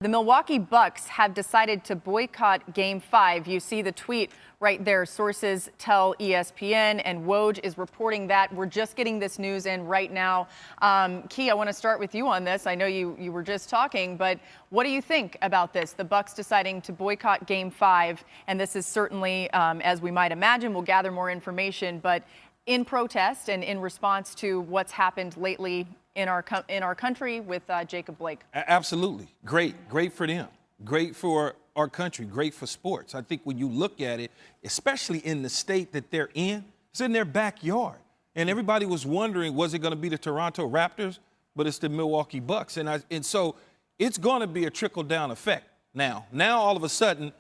The Milwaukee Bucks have decided to boycott Game 5. You see the tweet right there. Sources tell ESPN, and Woj is reporting that. We're just getting this news in right now. Key, I want to start with you on this. I know you were just talking, but what do you think about this? The Bucks deciding to boycott Game 5, and this is certainly, as we might imagine, we'll gather more information, but in protest and in response to what's happened lately in our country with Jacob Blake. Absolutely. Great for them. Great for our country. Great for sports. I think when you look at it, especially in the state that they're in, it's in their backyard. And everybody was wondering, was it going to be the Toronto Raptors? But it's the Milwaukee Bucks. And so it's going to be a trickle-down effect now. Now, all of a sudden,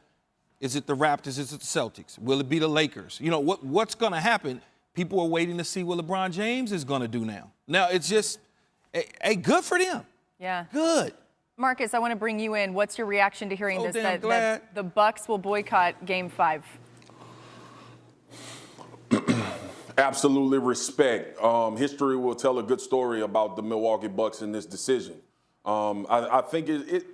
is it the Raptors? Is it the Celtics? Will it be the Lakers? You know, what's going to happen? People are waiting to see what LeBron James is going to do now. Now, it's just – hey, good for them. Yeah. Good. Marcus, I want to bring you in. What's your reaction to hearing this, that the Bucks will boycott Game 5? Absolutely respect. History will tell a good story about the Milwaukee Bucks in this decision. I think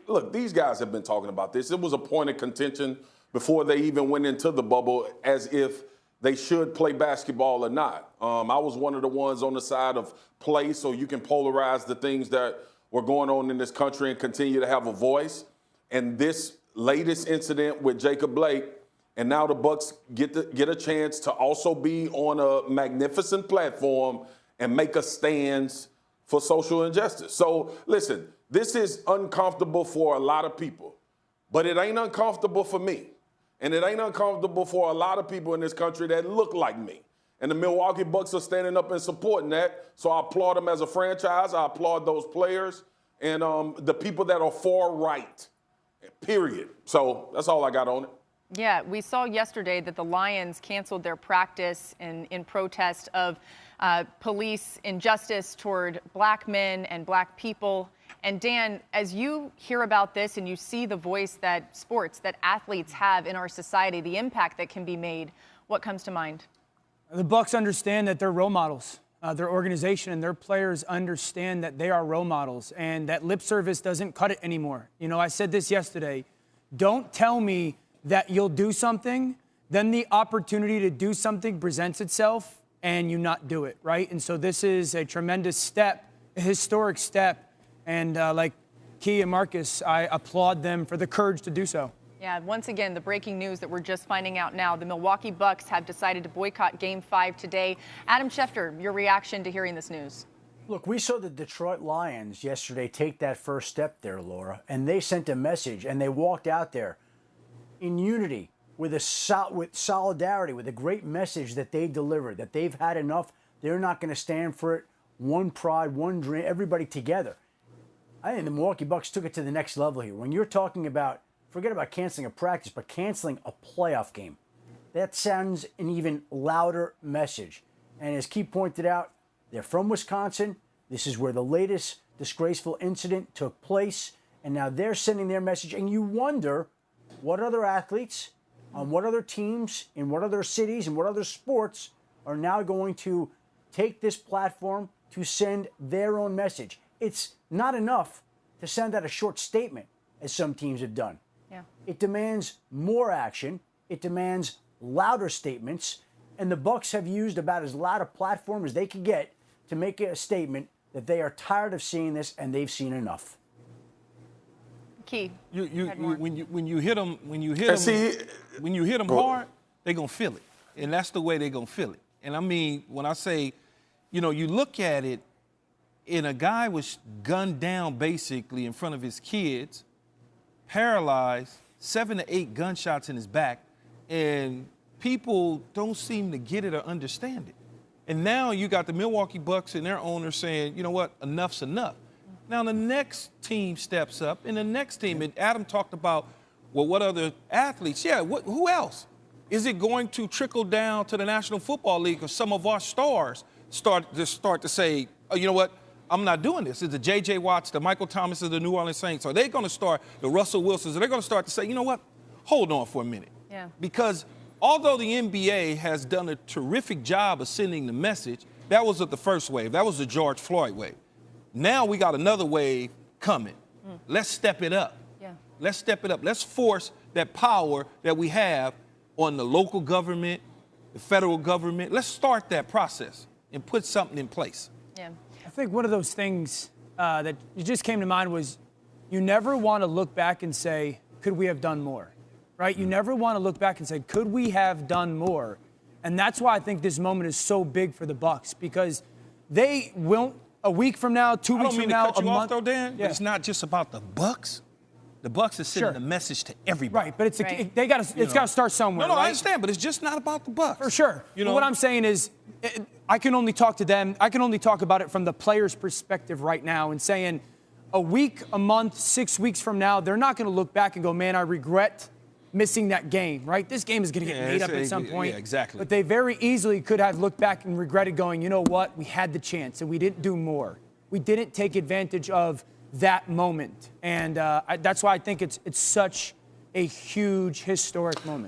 look, these guys have been talking about this. It was a point of contention before they even went into the bubble as if they should play basketball or not. I was one of the ones on the side of play so you can polarize the things that were going on in this country and continue to have a voice. And this latest incident with Jacob Blake, and now the Bucks get a chance to also be on a magnificent platform and make a stance for social injustice. So listen, this is uncomfortable for a lot of people, but it ain't uncomfortable for me. And it ain't uncomfortable for a lot of people in this country that look like me. And the Milwaukee Bucks are standing up and supporting that. So I applaud them as a franchise. I applaud those players and the people that are for right, period. So that's all I got on it. Yeah, we saw yesterday that the Lions canceled their practice in protest of police injustice toward black men and black people. And Dan, as you hear about this and you see the voice that sports, that athletes have in our society, the impact that can be made, what comes to mind? The Bucks understand that they're role models. Their organization and their players understand that they are role models and that lip service doesn't cut it anymore. You know, I said this yesterday. Don't tell me that you'll do something, then the opportunity to do something presents itself and you not do it, right? And so this is a tremendous step, a historic step. And like Key and Marcus, I applaud them for the courage to do so. Yeah, once again, the breaking news that we're just finding out now. The Milwaukee Bucks have decided to boycott Game 5 today. Adam Schefter, your reaction to hearing this news? Look, we saw the Detroit Lions yesterday take that first step there, Laura, and they sent a message, and they walked out there in unity with solidarity, with a great message that they delivered, that they've had enough. They're not going to stand for it. One pride, one dream, everybody together. I think the Milwaukee Bucks took it to the next level here. When you're talking about, forget about canceling a practice, but canceling a playoff game, that sends an even louder message. And as Key pointed out, they're from Wisconsin. This is where the latest disgraceful incident took place. And now they're sending their message. And you wonder what other athletes on what other teams in what other cities and what other sports are now going to take this platform to send their own message. It's not enough to send out a short statement, as some teams have done. Yeah. It demands more action. It demands louder statements. And the Bucks have used about as loud a platform as they could get to make a statement that they are tired of seeing this and they've seen enough. Key. When you hit them hard, they're gonna feel it, and that's the way they're gonna feel it. And I mean, when I say, you know, you look at it. And a guy was gunned down basically in front of his kids, paralyzed, 7 to 8 gunshots in his back, and people don't seem to get it or understand it. And now you got the Milwaukee Bucks and their owner saying, you know what, enough's enough. Now the next team steps up, and the next team, and Adam talked about, well, what other athletes? Yeah, who else? Is it going to trickle down to the National Football League or some of our stars start to say, oh, you know what? I'm not doing this. It's the J.J. Watts, the Michael Thomas of the New Orleans Saints. Are they going to start, the Russell Wilsons, are they going to start to say, you know what, hold on for a minute. Yeah. Because although the NBA has done a terrific job of sending the message, that was the first wave. That was the George Floyd wave. Now we got another wave coming. Let's step it up. Yeah. Let's step it up. Let's force that power that we have on the local government, the federal government. Let's start that process and put something in place. Yeah. I think one of those things that just came to mind was you never want to look back and say, could we have done more? Right? You never want to look back and say, could we have done more? And that's why I think this moment is so big for the Bucks, because they won't, a week from now, 2 I weeks don't mean from now, to cut you a off, month. though, Dan, Yeah. but it's not just about the Bucks. The Bucks is sending Sure. a message to everybody. Right, but it's Right. they got to it's got to start somewhere. No, I right? understand, but it's just not about the Bucks. For sure. You But know what I'm saying is, I can only talk to them. I can only talk about it from the player's perspective right now, and saying a week, a month, 6 weeks from now, they're not going to look back and go, man, I regret missing that game, right? This game is going to get made up at some point. Yeah, exactly. But they very easily could have looked back and regretted going, you know what? We had the chance and we didn't do more. We didn't take advantage of that moment. And that's why I think it's such a huge, historic moment.